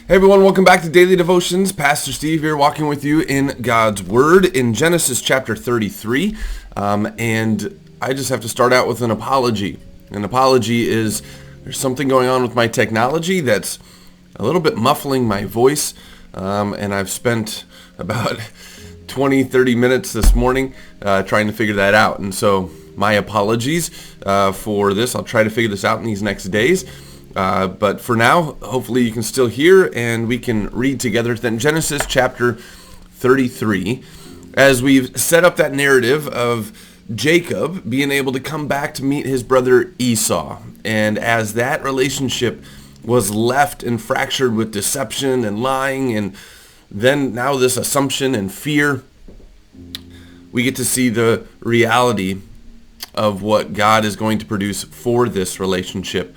Hey everyone, welcome back to Daily Devotions. Pastor Steve here walking with you in God's Word in Genesis chapter 33. And I just have to start out with an apology. An apology is there's something going on with my technology that's a little bit muffling my voice. And I've spent about 20-30 minutes this morning trying to figure that out. And so my apologies for this. I'll try to figure this out in these next days. But for now, hopefully you can still hear and we can read together then Genesis chapter 33 as we've set up that narrative of Jacob being able to come back to meet his brother Esau. And as that relationship was left and fractured with deception and lying and then now this assumption and fear, we get to see the reality of what God is going to produce for this relationship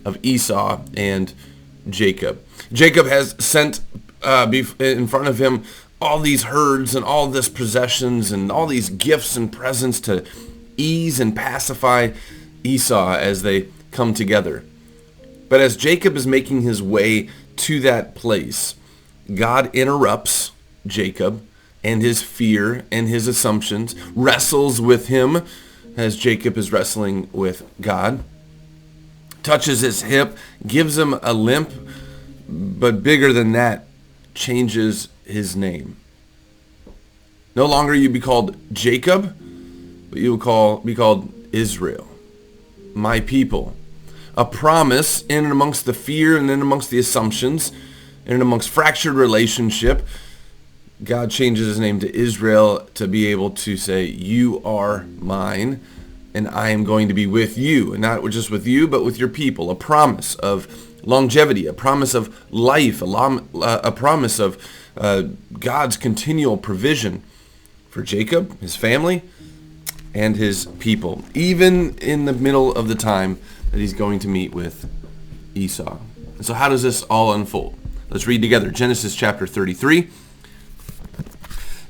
of Esau and Jacob. Jacob has sent in front of him all these herds and all this possessions and all these gifts and presents to ease and pacify Esau as they come together. But as Jacob is making his way to that place, God interrupts Jacob and his fear and his assumptions, wrestles with him as Jacob is wrestling with God, touches his hip, gives him a limp, but bigger than that, changes his name. No longer you be called Jacob, but you will be called Israel, my people. A promise in and amongst the fear and in amongst the assumptions, in and amongst fractured relationship, God changes his name to Israel to be able to say, you are mine, and I am going to be with you, and not just with you, but with your people. A promise of longevity, a promise of life, a promise of God's continual provision for Jacob, his family, and his people, even in the middle of the time that he's going to meet with Esau. And so how does this all unfold? Let's read together. Genesis chapter 33.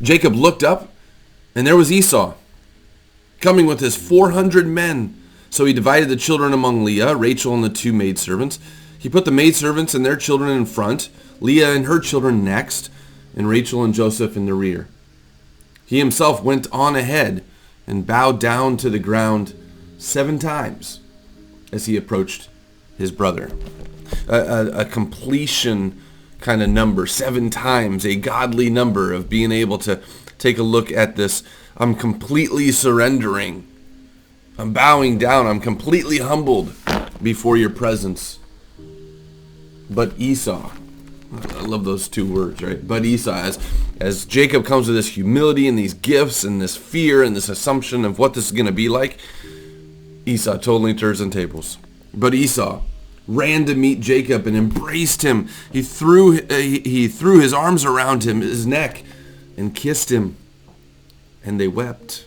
Jacob looked up, and there was Esau, coming with his 400 men. So he divided the children among Leah, Rachel, and the two maidservants. He put the maidservants and their children in front, Leah and her children next, and Rachel and Joseph in the rear. He himself went on ahead and bowed down to the ground 7 times as he approached his brother. A completion kind of number, 7 times, a godly number of being able to take a look at this. I'm completely surrendering. I'm bowing down. I'm completely humbled before your presence. But Esau, I love those 2 words, right? But Esau, as Jacob comes with this humility and these gifts and this fear and this assumption of what this is going to be like, Esau totally turns on tables. But Esau ran to meet Jacob and embraced him. He threw his arms around him, his neck, and kissed him. And they wept.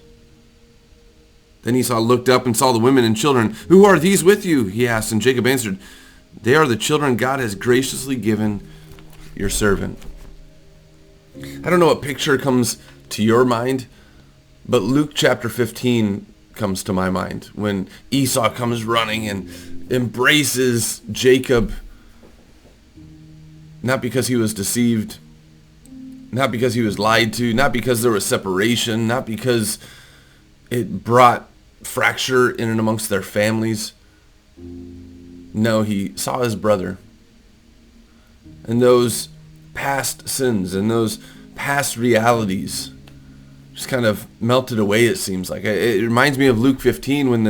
Then Esau looked up and saw the women and children. Who are these with you? He asked, and Jacob answered, they are the children God has graciously given your servant. I don't know what picture comes to your mind, but Luke chapter 15 comes to my mind when Esau comes running and embraces Jacob, not because he was deceived, not because he was lied to, not because there was separation, not because it brought fracture in and amongst their families. No, he saw his brother. And those past sins and those past realities just kind of melted away, it seems like. It reminds me of Luke 15 when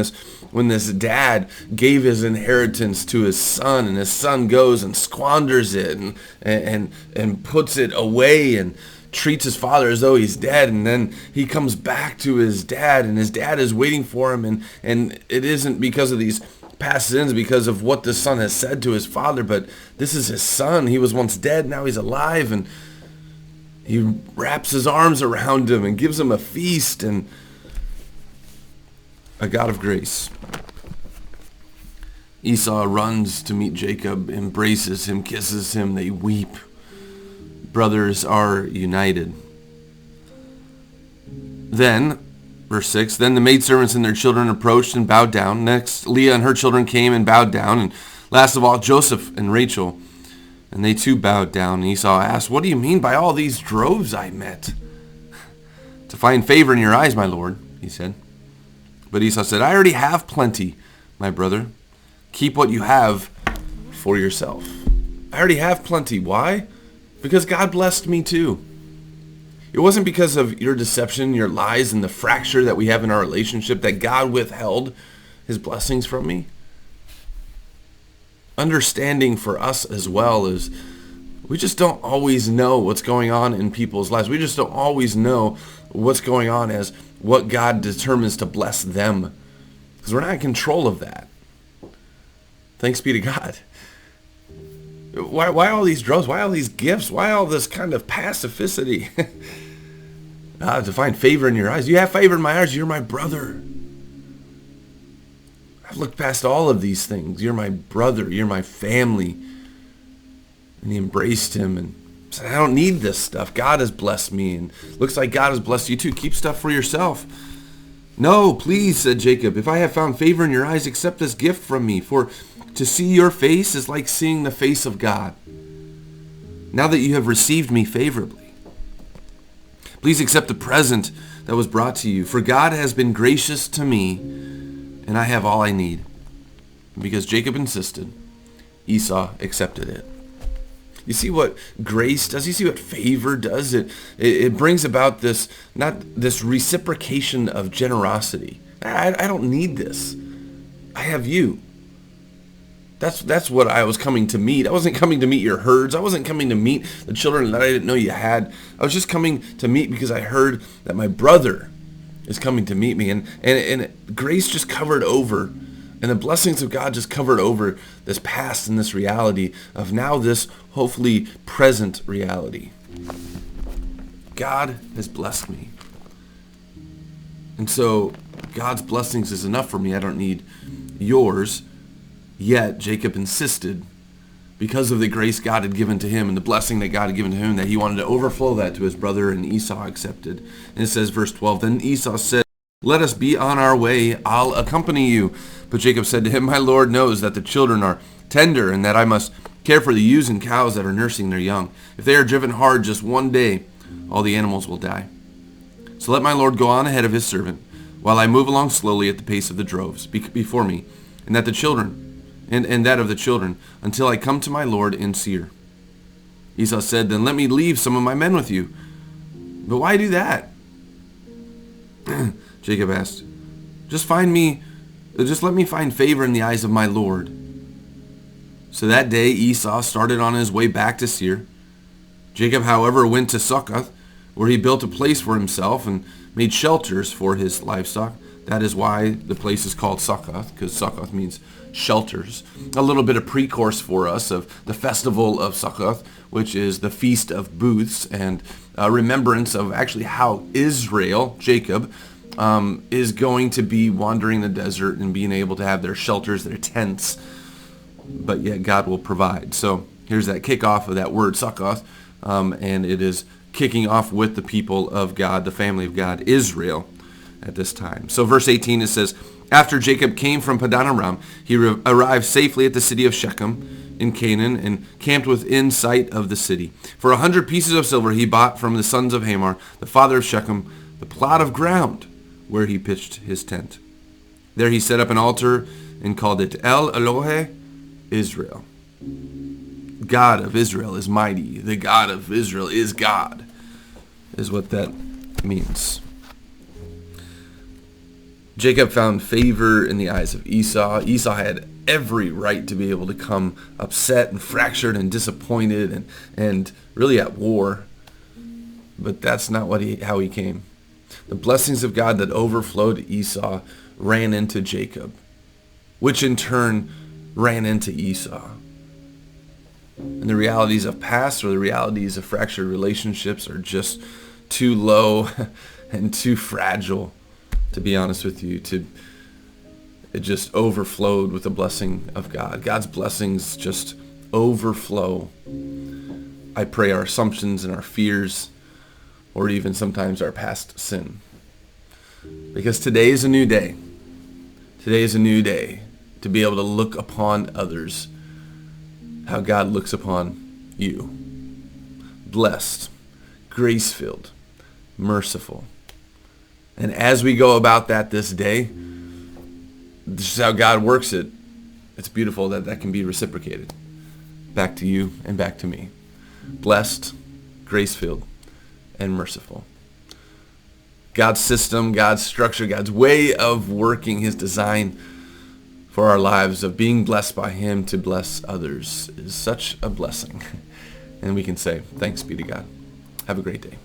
this dad gave his inheritance to his son, and his son goes and squanders it and puts it away and treats his father as though he's dead. And then he comes back to his dad, and his dad is waiting for him, and it isn't because of these past sins, because of what the son has said to his father, but this is his son. He was once dead, now he's alive, and he wraps his arms around him and gives him a feast, and a God of grace. Esau runs to meet Jacob, embraces him, kisses him, they weep. Brothers are united. Then, verse 6, then the maidservants and their children approached and bowed down. Next, Leah and her children came and bowed down. And last of all, Joseph and Rachel. And they too bowed down. And Esau asked, "What do you mean by all these droves I met?" "To find favor in your eyes, my lord," he said. But Esau said, "I already have plenty, my brother. Keep what you have for yourself." I already have plenty. Why? Because God blessed me too. It wasn't because of your deception, your lies, and the fracture that we have in our relationship that God withheld his blessings from me. Understanding for us as well is we just don't always know what's going on in people's lives. We just don't always know what's going on as what God determines to bless them, because we're not in control of that. Thanks be to God. Why all these drugs? Why all these gifts? Why all this kind of pacificity? To find favor in your eyes. You have favor in my eyes. You're my brother. I've looked past all of these things. You're my brother. You're my family. And he embraced him and said, "I don't need this stuff. God has blessed me. And looks like God has blessed you too. Keep stuff for yourself." "No, please," said Jacob. "If I have found favor in your eyes, accept this gift from me. For to see your face is like seeing the face of God. Now that you have received me favorably, please accept the present that was brought to you. For God has been gracious to me, and I have all I need." Because Jacob insisted, Esau accepted it. You see what grace does? You see what favor does? It brings about this, not this reciprocation of generosity. I don't need this. I have you. That's what I was coming to meet. I wasn't coming to meet your herds. I wasn't coming to meet the children that I didn't know you had. I was just coming to meet because I heard that my brother is coming to meet me. And grace just covered over. And the blessings of God just covered over this past and this reality of now this hopefully present reality. God has blessed me. And so God's blessings is enough for me. I don't need yours. Yet Jacob insisted, because of the grace God had given to him and the blessing that God had given to him, that he wanted to overflow that to his brother, and Esau accepted. And it says, verse 12, "Then Esau said, 'Let us be on our way. I'll accompany you.' But Jacob said to him, 'My Lord knows that the children are tender and that I must care for the ewes and cows that are nursing their young. If they are driven hard just one day, all the animals will die. So let my Lord go on ahead of his servant, while I move along slowly at the pace of the droves before me, and that the children and that of the children, until I come to my Lord in Seir.' Esau said, 'Then let me leave some of my men with you.' 'But why do that?' Jacob asked. Just let me find favor in the eyes of my Lord." So that day Esau started on his way back to Seir. Jacob, however, went to Succoth, where he built a place for himself and made shelters for his livestock. That is why the place is called Succoth, because Succoth means shelters. A little bit of pre-course for us of the festival of Succoth, which is the Feast of Booths, and a remembrance of actually how Israel, Jacob, is going to be wandering the desert and being able to have their shelters, their tents, but yet God will provide. So here's that kickoff of that word Succoth, and it is kicking off with the people of God, the family of God, Israel, at this time. So verse 18, it says, "After Jacob came from Padan Aram, he arrived safely at the city of Shechem in Canaan and camped within sight of the city. For 100 pieces of silver he bought from the sons of Hamor, the father of Shechem, the plot of ground where he pitched his tent. There he set up an altar and called it El Elohe Israel." God of Israel is mighty. The God of Israel is God, is what that means. Jacob found favor in the eyes of Esau. Esau had every right to be able to come upset and fractured and disappointed and really at war. But that's not how he came. The blessings of God that overflowed Esau ran into Jacob, which in turn ran into Esau. And the realities of past or the realities of fractured relationships are just too low and too fragile, to be honest with you. It just overflowed with the blessing of God. God's blessings just overflow. I pray our assumptions and our fears, or even sometimes our past sin. Because today is a new day. Today is a new day to be able to look upon others how God looks upon you. Blessed, grace-filled, merciful. And as we go about that this day, this is how God works it. It's beautiful that that can be reciprocated back to you and back to me. Blessed, grace-filled, and merciful. God's system, God's structure, God's way of working, his design for our lives, of being blessed by him to bless others, is such a blessing. And we can say, thanks be to God. Have a great day.